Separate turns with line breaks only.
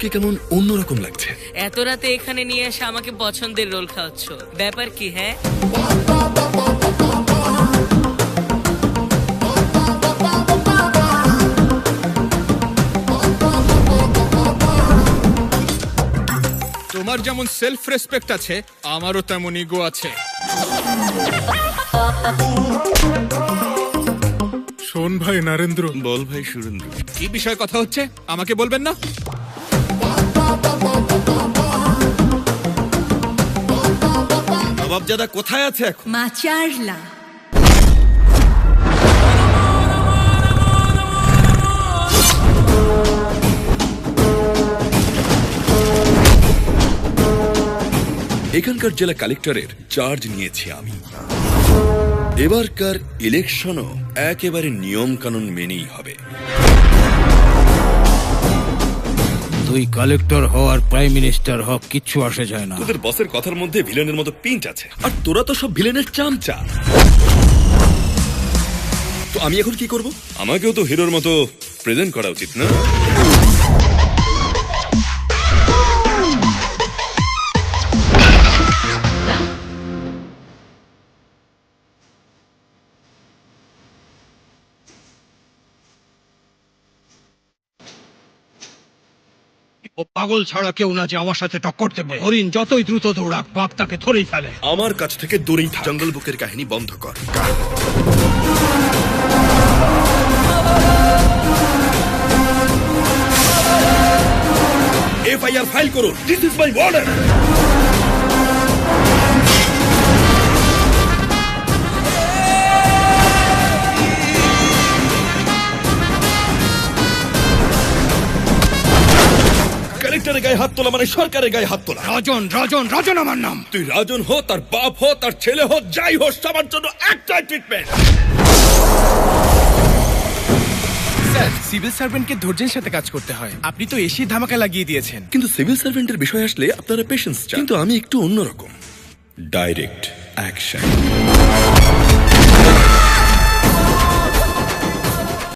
কে কেমন অন্যরকম লাগছে।
এত রাতে এখানে নিয়ে এসে আমাকে পছন্দের রোল খাওয়াচ্ছ, ব্যাপার কি? হ্যাঁ,
তোমার যেমন সেলফ রেসপেক্ট আছে, আমারও তেমন ইগো আছে। শোন ভাই নরেন্দ্র।
বল ভাই সুরেন্দ্র।
কি বিষয়ে কথা হচ্ছে আমাকে বলবেন না?
নবাবজাদা কোথায় আছে এখন?
মাচারলা
এখানকার জেলা কালেক্টরের চার্জ নিয়েছি আমি। এবারকার ইলেকশনও একেবারে নিয়ম কানুন মেনেই হবে।
তুই কালেক্টর হওয়ার প্রাইম মিনিস্টার হক কিচ্ছু আসে যায় না।
তোদের বসের কথার মধ্যে ভিলেনের মতো পিঞ্চ আছে, আর তোরা তো সব ভিলেনের চামচা। তো আমি এখন কি করব? আমাকেও তো হিরোর মতো প্রেজেন্ট করা উচিত না?
ও পাগল ছাড়া কেউ না যে আমার সাথে টক্কর দেবে। হরিণ যতই দ্রুত দৌড়াক, বাঘ তাকে ধরেই ফেলে।
আমার কাছ থেকে দূরেই থাক। জঙ্গল বুকের কাহিনী বন্ধ কর। এফআইআর ফাইল করুন। This is my order. কালেক্টরের গায়ে হাত তোলা মানে সরকারের গায়ে হাত তোলা।
রাজন রাজন রাজন আমার নাম।
তুই রাজন হো, তার বাপ হো, তার ছেলে হো, যাই হোক, সবার জন্য একটাই ট্রিটমেন্ট।
স্যার, সিভিল সার্ভেন্টকে ধৈর্যের সাথে কাজ করতে হয়। আপনি তো এসি ধামাকা লাগিয়ে দিয়েছেন।
কিন্তু সিভিল সার্ভেন্টের বিষয় আসলে আপনারা পেশেন্স চান, কিন্তু আমি একটু অন্যরকম। Direct action.